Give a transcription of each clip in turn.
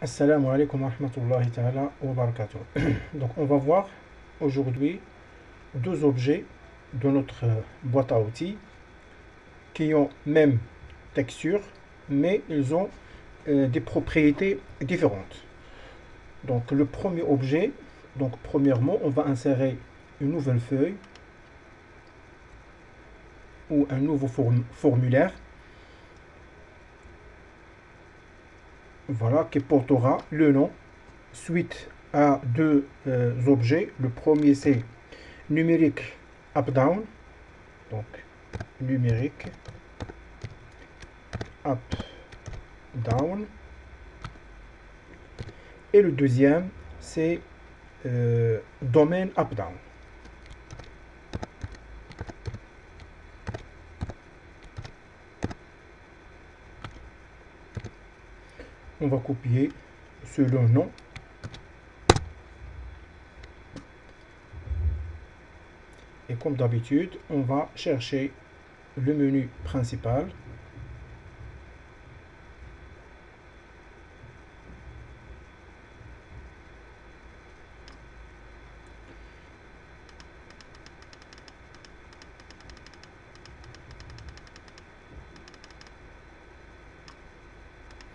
Assalamu alaikum wa rahmatullahi ta'ala wa barakatuh. Donc on va voir aujourd'hui deux objets de notre boîte à outils qui ont même texture mais ils ont des propriétés différentes. Donc le premier objet, donc premièrement on va insérer une nouvelle feuille ou un nouveau formulaire, voilà, qui portera le nom suite à deux objets. Le premier c'est numérique up-down, donc numérique up-down, et le deuxième c'est domaine up-down. On va copier selon nom. Et comme d'habitude, on va chercher le menu principal.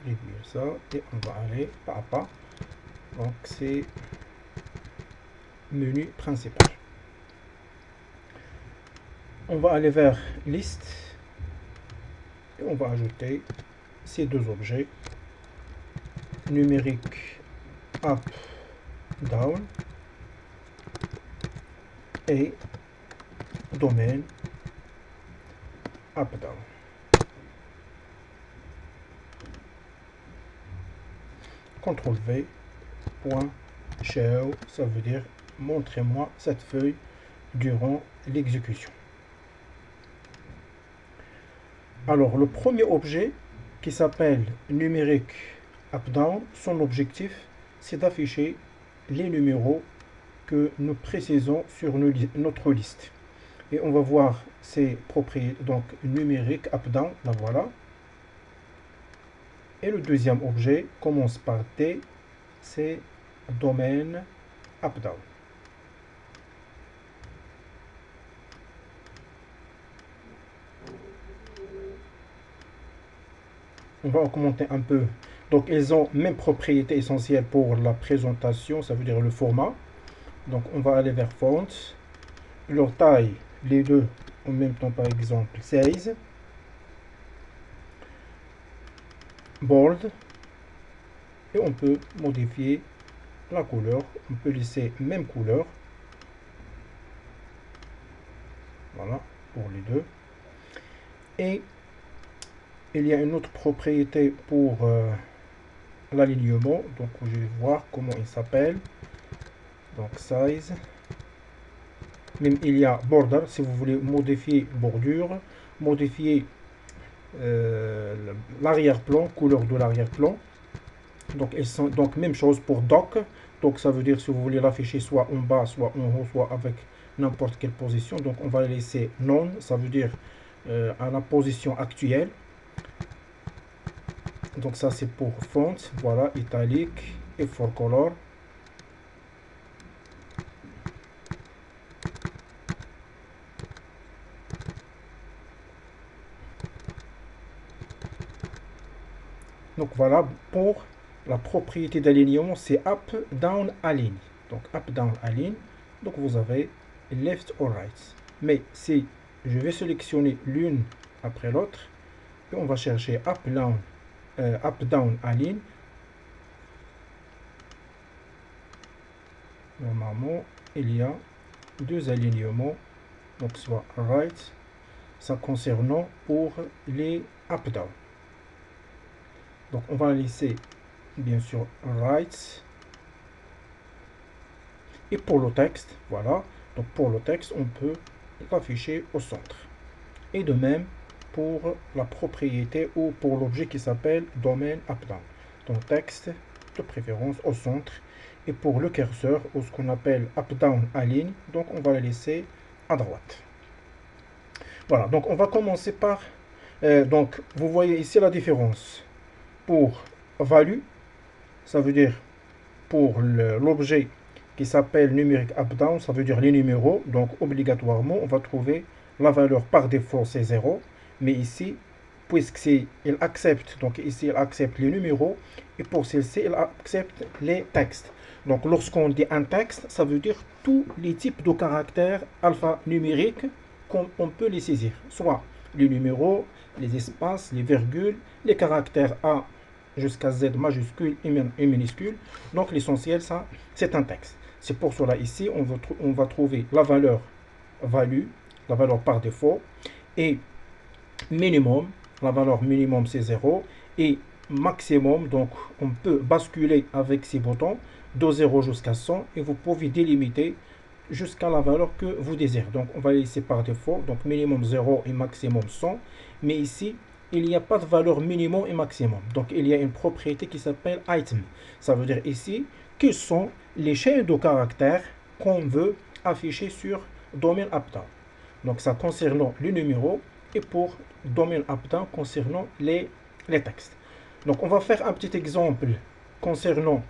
Réduire ça et on va aller pas à pas. Donc c'est menu principal. On va aller vers liste et on va ajouter ces deux objets, numérique up down et domaine up down. CTRL V, point show, ça veut dire montrez-moi cette feuille durant l'exécution. Alors le premier objet qui s'appelle numérique up-down, son objectif c'est d'afficher les numéros que nous précisons sur notre liste. Et on va voir ses propriétés, donc numérique up-down, la voilà. Et le deuxième objet commence par D, c'est domaine up-down. On va augmenter un peu. Donc ils ont même propriétés essentielles pour la présentation, ça veut dire le format. Donc on va aller vers font. Leur taille, les deux en même temps, par exemple 16. Bold. Et on peut modifier la couleur. On peut laisser même couleur. Voilà, pour les deux. Et il y a une autre propriété pour l'alignement. Donc je vais voir comment il s'appelle. Donc size. Même il y a border si vous voulez modifier bordure, modifier l'arrière-plan, couleur de l'arrière-plan. Donc ils sont donc même chose pour dock. Donc ça veut dire si vous voulez l'afficher soit en bas, soit en haut, soit avec n'importe quelle position. Donc on va laisser non, ça veut dire à la position actuelle. Donc ça c'est pour font, voilà, italique et for color. Donc voilà pour la propriété d'alignement, c'est up, down, align. Donc up, down, align. Donc vous avez left or right. Mais si je vais sélectionner l'une après l'autre, et on va chercher up, down, align. Normalement, il y a deux alignements. Donc soit right, ça concernant pour les up, down. Donc on va laisser bien sûr right. Et pour le texte, voilà. Donc pour le texte, on peut l'afficher au centre. Et de même pour la propriété ou pour l'objet qui s'appelle domaine up-down. Donc texte de préférence au centre. Et pour le curseur ou ce qu'on appelle up-down align, donc on va le laisser à droite. Voilà, donc on va commencer par donc vous voyez ici la différence pour value ça veut dire pour l'objet qui s'appelle numérique up-down, ça veut dire les numéros. Donc obligatoirement, on va trouver la valeur par défaut, c'est 0. Mais ici, puisqu'il accepte, donc ici, il accepte les numéros. Et pour celle-ci, il accepte les textes. Donc lorsqu'on dit un texte, ça veut dire tous les types de caractères alphanumériques qu'on peut les saisir. Soit les numéros, les espaces, les virgules, les caractères A jusqu'à Z majuscule et minuscule. Donc l'essentiel, ça, c'est un texte. C'est pour cela ici, on va trouver la valeur value, la valeur par défaut, et minimum, la valeur minimum c'est 0, et maximum, donc on peut basculer avec ces boutons de 0 jusqu'à 100, et vous pouvez délimiter jusqu'à la valeur que vous désirez. Donc on va laisser par défaut, donc minimum 0 et maximum 100, mais ici, il n'y a pas de valeur minimum et maximum. Donc il y a une propriété qui s'appelle item. Ça veut dire ici, quels sont les chaînes de caractères qu'on veut afficher sur domaine up-down. Donc ça concernant les numéros, et pour domaine up-down concernant les textes. Donc on va faire un petit exemple concernant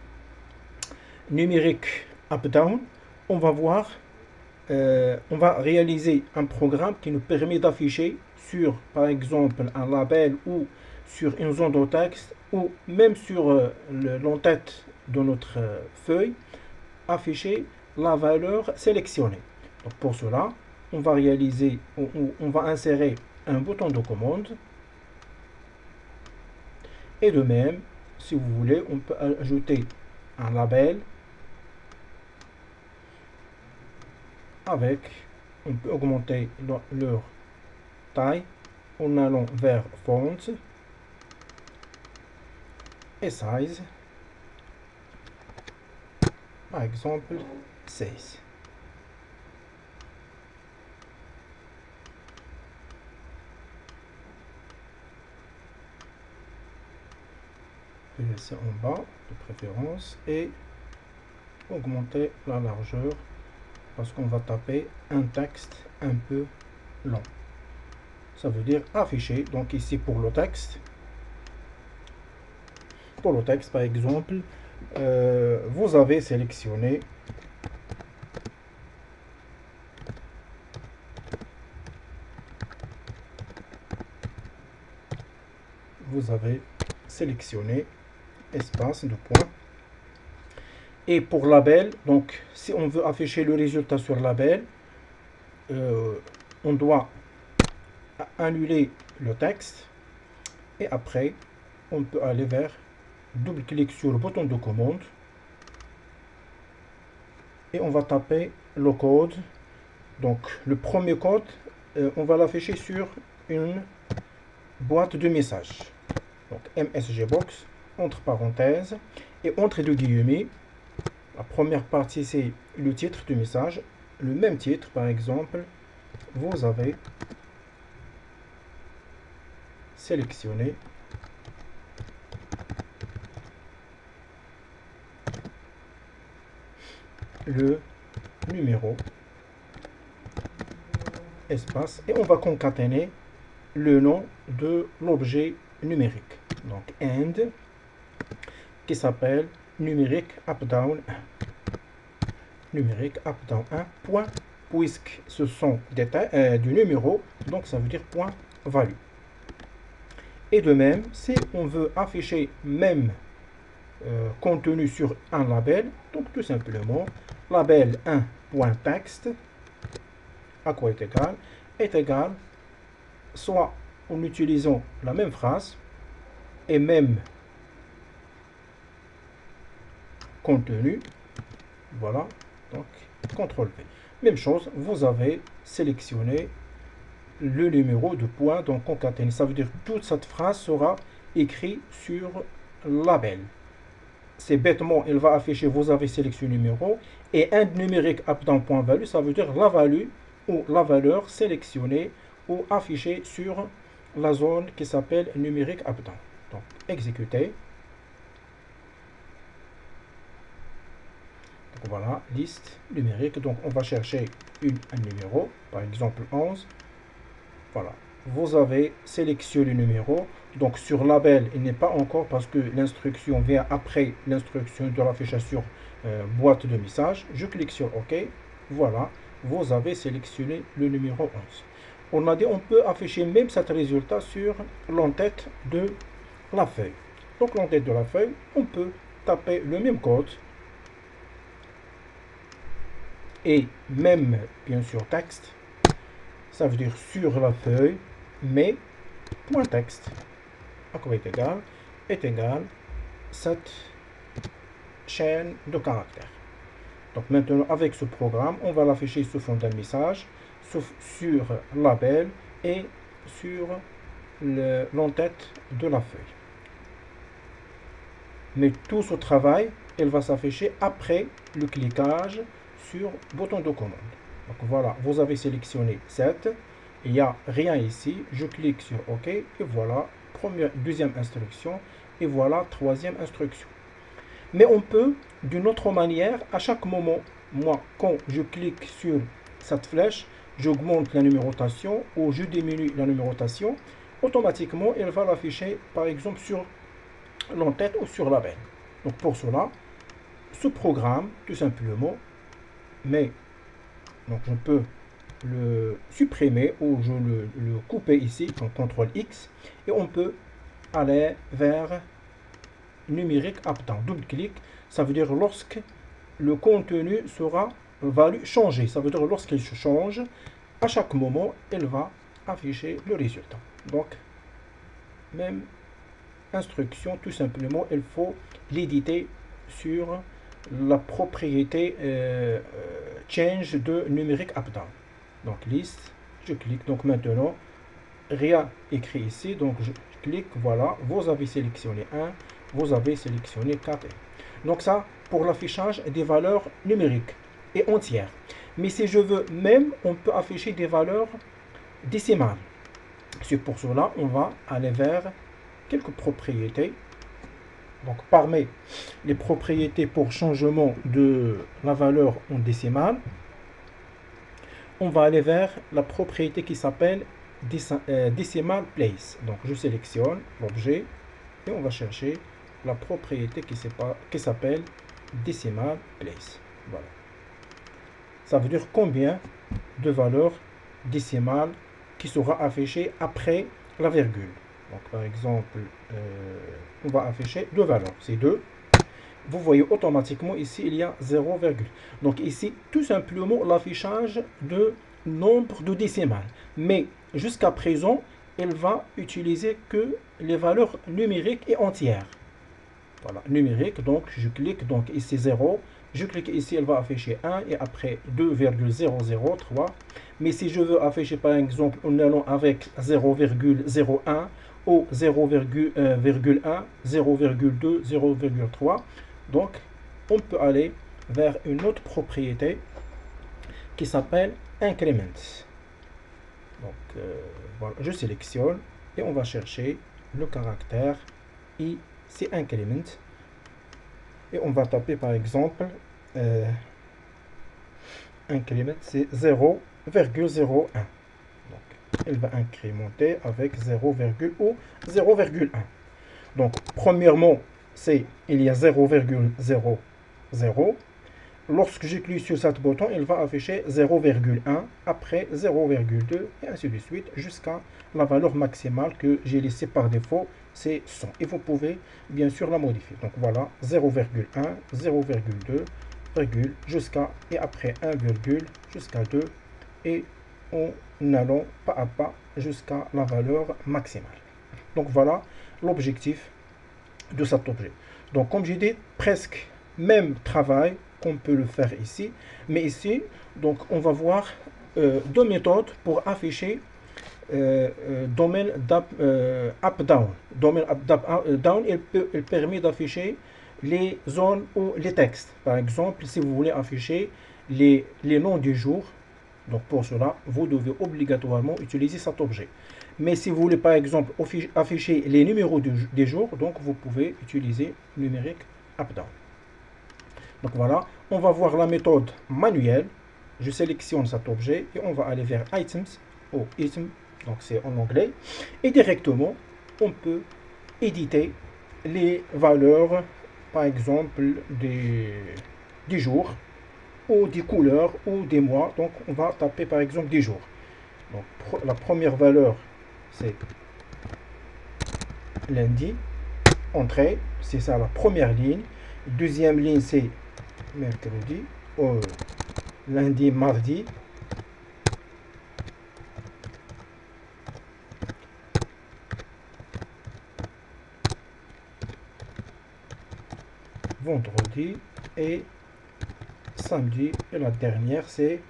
numérique up-down. On va voir, on va réaliser un programme qui nous permet d'afficher sur, par exemple, un label ou sur une zone de texte ou même sur l'entête de notre feuille, afficher la valeur sélectionnée. Donc pour cela, on va réaliser, on va insérer un bouton de commande. Et de même, si vous voulez, on peut ajouter un label avec, on peut augmenter leur taille en allant vers Font et Size, par exemple 16. Je vais laisser en bas de préférence et augmenter la largeur parce qu'on va taper un texte un peu long. Ça veut dire afficher. Donc ici pour le texte, par exemple, vous avez sélectionné espace de points. Et pour label, donc si on veut afficher le résultat sur label, on doit annuler le texte et après on peut aller vers double-clic sur le bouton de commande et on va taper le code. Donc le premier code, on va l'afficher sur une boîte de messages. Donc MSGBox, entre parenthèses, et entre deux guillemets. La première partie, c'est le titre du message. Le même titre, par exemple, vous avez sélectionné le numéro, espace, et on va concaténer le nom de l'objet numérique. Donc end, qui s'appelle numérique up-down 1. Numérique up-down 1, point, puisque ce sont du numéro, donc ça veut dire point value. Et de même, si on veut afficher même contenu sur un label, donc tout simplement, label 1.text, à quoi est égal, soit en utilisant la même phrase et même contenu, voilà, donc CTRL V. Même chose, vous avez sélectionné le numéro de point, donc concaténé. Ça veut dire que toute cette phrase sera écrite sur label. C'est bêtement, il va afficher, vous avez sélectionné numéro, et un numérique up-down point value, ça veut dire la value ou la valeur sélectionnée ou affichée sur la zone qui s'appelle numérique up-down. Donc, exécuter. Donc, voilà, liste numérique. Donc, on va chercher un numéro, par exemple 11. Voilà. vous avez sélectionné le numéro. Donc sur label, il n'est pas encore parce que l'instruction vient après l'instruction de l'affichage sur boîte de message. Je clique sur OK. Voilà, vous avez sélectionné le numéro 11. On a dit on peut afficher même cet résultat sur l'entête de la feuille. Donc l'entête de la feuille, on peut taper le même code et même bien sûr texte. Ça veut dire sur la feuille, mais point texte à quoi est égal cette chaîne de caractères. Donc maintenant avec ce programme, on va l'afficher sous forme d'un message, sur label et sur l'entête de la feuille. Mais tout ce travail, elle va s'afficher après le cliquage sur bouton de commande. Donc voilà, vous avez sélectionné 7. Il n'y a rien ici. Je clique sur OK et voilà, deuxième instruction et voilà, troisième instruction. Mais on peut, d'une autre manière, à chaque moment, moi, quand je clique sur cette flèche, j'augmente la numérotation ou je diminue la numérotation, automatiquement, elle va l'afficher, par exemple, sur l'entête ou sur label. Donc pour cela, ce programme, tout simplement, mais donc je peux le supprimer ou je le couper ici, donc CTRL X, et on peut aller vers numérique up-down. Double-clic, ça veut dire lorsque le contenu sera changé. Ça veut dire lorsqu'il se change, à chaque moment, elle va afficher le résultat. Donc, même instruction, tout simplement, il faut l'éditer sur la propriété change de numérique up-down. Donc, liste, je clique. Donc, maintenant, rien écrit ici. Donc, je clique, voilà, vous avez sélectionné 1, vous avez sélectionné 4. Donc, ça, pour l'affichage des valeurs numériques et entières. Mais si je veux même, on peut afficher des valeurs décimales. C'est pour cela, on va aller vers quelques propriétés. Donc, parmi les propriétés pour changement de la valeur en décimale, on va aller vers la propriété qui s'appelle Decimal Place. Donc, je sélectionne l'objet et on va chercher la propriété qui s'appelle Decimal Place. Voilà. Ça veut dire combien de valeurs décimales qui sera affichée après la virgule. Donc, par exemple, on va afficher deux valeurs. C'est 2. Vous voyez automatiquement ici, il y a 0, donc ici, tout simplement l'affichage de nombre de décimales. Mais jusqu'à présent, elle va utiliser que les valeurs numériques et entières. Voilà, numérique, donc je clique, donc ici 0. Je clique ici, elle va afficher 1 et après 2,003. Mais si je veux afficher par exemple en allant avec 0,01 ou 0,1, 0,2, 0,3, donc on peut aller vers une autre propriété qui s'appelle increment. Donc voilà, je sélectionne et on va chercher le caractère ici increment. Et on va taper par exemple increment, c'est 0,01. Donc, elle va incrémenter avec 0, ou 0,1. Donc, premièrement, il y a 0,00. Lorsque je clique sur ce bouton, il va afficher 0,1, après 0,2 et ainsi de suite jusqu'à la valeur maximale que j'ai laissée par défaut, c'est 100. Et vous pouvez bien sûr la modifier. Donc voilà, 0,1, 0,2, jusqu'à et après 1, jusqu'à 2 et en allant pas à pas jusqu'à la valeur maximale. Donc voilà l'objectif de cet objet. Donc comme j'ai dit, presque même travail qu'on peut le faire ici, mais ici donc on va voir deux méthodes pour afficher domaine up-down. Domaine up-down, il permet d'afficher les zones ou les textes. Par exemple, si vous voulez afficher les noms du jour, donc pour cela, vous devez obligatoirement utiliser cet objet. Mais si vous voulez par exemple afficher les numéros des jours, donc vous pouvez utiliser numérique up-down. Donc voilà, on va voir la méthode manuelle. Je sélectionne cet objet et on va aller vers Items ou Item donc c'est en anglais, et directement on peut éditer les valeurs, par exemple des jours ou des couleurs ou des mois. Donc on va taper par exemple des jours. Donc la première valeur c'est lundi, entrée, c'est ça la première ligne. Deuxième ligne c'est mercredi, lundi, mardi, vendredi et samedi. Et la dernière c'est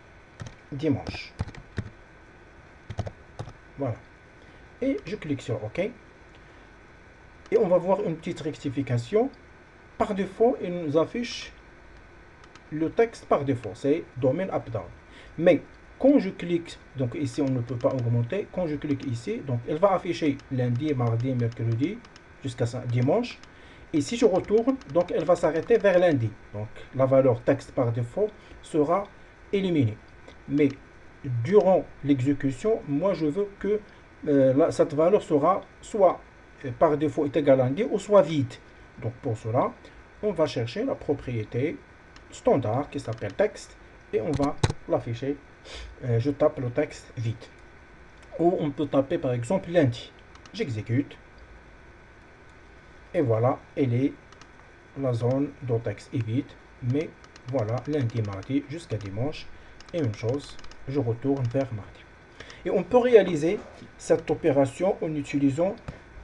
dimanche. Voilà. Et je clique sur OK. Et on va voir une petite rectification. Par défaut, il nous affiche le texte par défaut, c'est domaine up-down. Mais quand je clique, donc ici on ne peut pas augmenter, quand je clique ici, donc elle va afficher lundi, mardi, mercredi, jusqu'à dimanche. Et si je retourne, donc elle va s'arrêter vers lundi. Donc la valeur texte par défaut sera éliminée. Mais durant l'exécution, moi je veux que cette valeur sera soit par défaut est égale à lundi ou soit vide. Donc pour cela, on va chercher la propriété standard qui s'appelle texte et on va l'afficher. Je tape le texte vide. Ou on peut taper par exemple lundi. J'exécute. Et voilà, la zone de texte est vide. Mais voilà, lundi, mardi jusqu'à dimanche. Et une chose, je retourne vers mardi. Et on peut réaliser cette opération en utilisant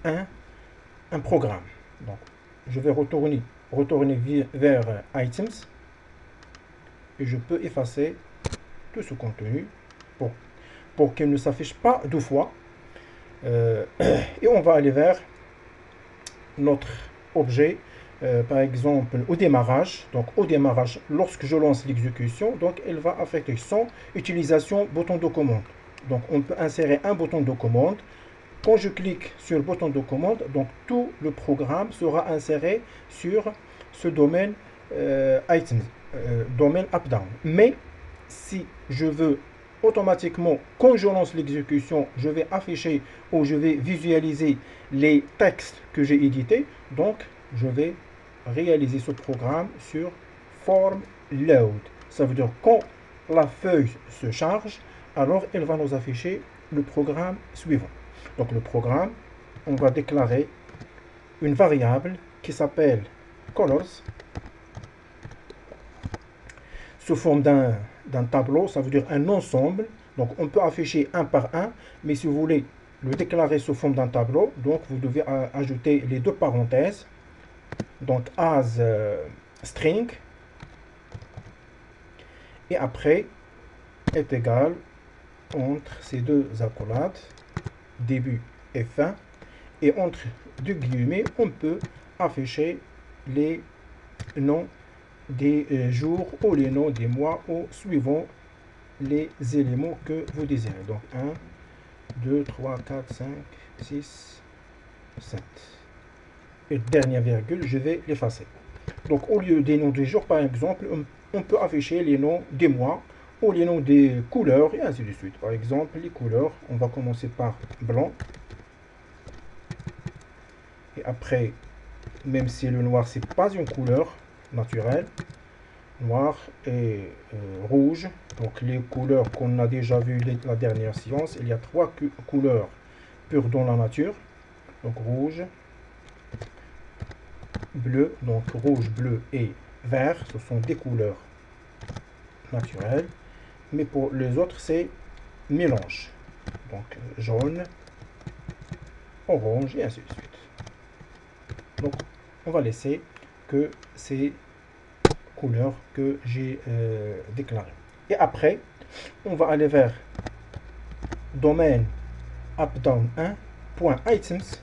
un programme. Donc, je vais retourner vers Items et je peux effacer tout ce contenu pour qu'il ne s'affiche pas deux fois. Et on va aller vers notre objet, par exemple au démarrage. Donc au démarrage, lorsque je lance l'exécution, donc elle va affecter son utilisation bouton de commande. Donc on peut insérer un bouton de commande. Quand je clique sur le bouton de commande, donc tout le programme sera inséré sur ce domaine items, domaine up-down. Mais si je veux automatiquement, quand je lance l'exécution, je vais afficher ou je vais visualiser les textes que j'ai édités, donc je vais réaliser ce programme sur form load. Ça veut dire quand la feuille se charge, alors elle va nous afficher le programme suivant. Donc le programme, on va déclarer une variable qui s'appelle colors sous forme d'un tableau, ça veut dire un ensemble. Donc on peut afficher un par un, mais si vous voulez le déclarer sous forme d'un tableau, donc vous devez ajouter les deux parenthèses. Donc as string et après est égal entre ces deux accolades, début et fin, et entre deux guillemets, on peut afficher les noms des jours ou les noms des mois ou suivant les éléments que vous désirez. Donc 1, 2, 3, 4, 5, 6, 7. Et dernière virgule, je vais l'effacer. Donc au lieu des noms des jours, par exemple, on peut afficher les noms des mois ou les noms des couleurs et ainsi de suite. Par exemple, les couleurs, on va commencer par blanc. Et après, même si le noir, c'est pas une couleur naturelle, noir et rouge. Donc les couleurs qu'on a déjà vu la dernière séance, il y a trois couleurs pures dans la nature. Donc rouge, bleu, donc rouge, bleu et vert, ce sont des couleurs naturelles. Mais pour les autres, c'est mélange. Donc jaune, orange et ainsi de suite. Donc on va laisser que ces couleurs que j'ai déclarées. Et après, on va aller vers domaine up-down 1.items.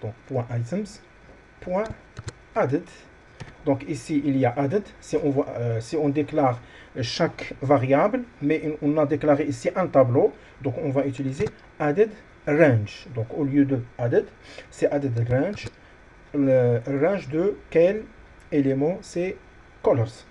Donc .items, .added. Donc ici, il y a added. Si on déclare chaque variable, mais on a déclaré ici un tableau, donc on va utiliser added range. Donc au lieu de added, c'est added range. Le range de quel élément? C'est colors.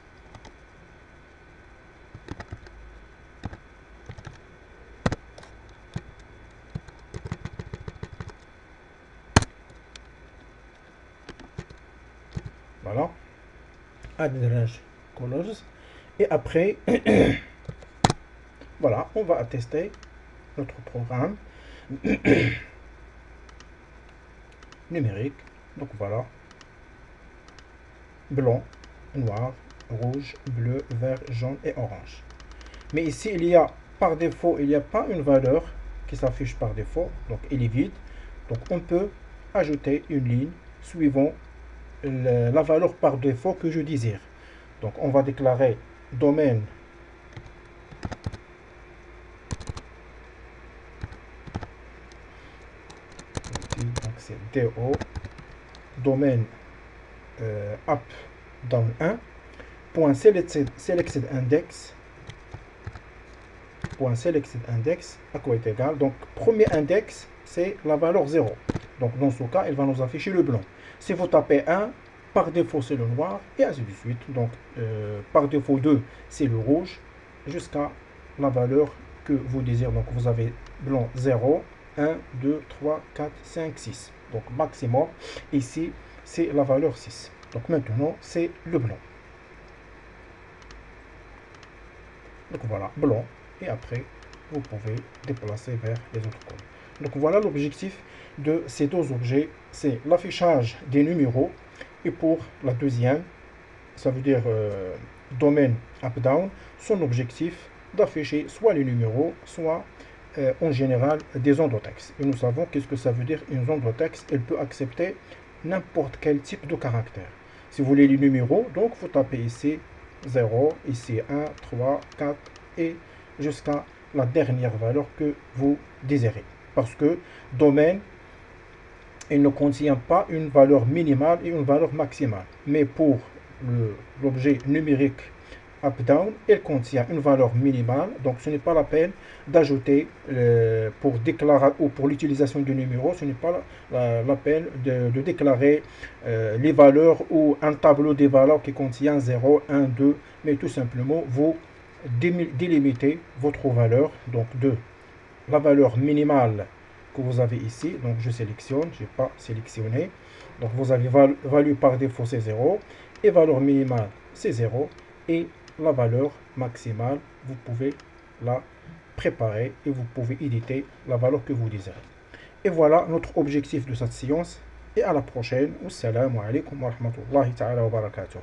voilà, add range colors. Et après, voilà, on va attester notre programme numérique. Donc voilà, blanc, noir, rouge, bleu, vert, jaune et orange. Mais ici, il y a par défaut, il n'y a pas une valeur qui s'affiche par défaut, donc il est vide. Donc on peut ajouter une ligne suivant la valeur par défaut que je désire. Donc on va déclarer domaine donc c'est DO domaine up down 1 point selected index point selected index à quoi est égal. Donc premier index c'est la valeur 0. Donc dans ce cas il va nous afficher le blanc. Si vous tapez 1, par défaut c'est le noir et ainsi de suite. Donc par défaut 2 c'est le rouge jusqu'à la valeur que vous désirez. Donc vous avez blanc 0, 1, 2, 3, 4, 5, 6. Donc maximum ici c'est la valeur 6. Donc maintenant c'est le blanc. Donc voilà, blanc. Et après, vous pouvez déplacer vers les autres colonnes. Donc voilà l'objectif de ces deux objets. C'est l'affichage des numéros. Et pour la deuxième, ça veut dire domaine up-down, son objectif d'afficher soit les numéros, soit en général des ondes de texte. Et nous savons qu'est-ce que ça veut dire une onde de texte. Elle peut accepter n'importe quel type de caractère. Si vous voulez les numéros, donc vous tapez ici 0, ici 1, 3, 4 et jusqu'à la dernière valeur que vous désirez. Parce que domaine, il ne contient pas une valeur minimale et une valeur maximale. Mais pour l'objet numérique up-down, il contient une valeur minimale. Donc ce n'est pas la peine d'ajouter pour déclarer ou pour l'utilisation du numéro, ce n'est pas la peine de déclarer les valeurs ou un tableau des valeurs qui contient 0, 1, 2, mais tout simplement vous délimitez votre valeur, donc de la valeur minimale que vous avez ici. Donc je sélectionne, je n'ai pas sélectionné. Donc vous avez value par défaut c'est 0 et valeur minimale c'est 0 et la valeur maximale vous pouvez la préparer et vous pouvez éditer la valeur que vous désirez. Et voilà notre objectif de cette séance et à la prochaine. Assalamu alaikum wa rahmatullahi ta'ala wa barakatuh.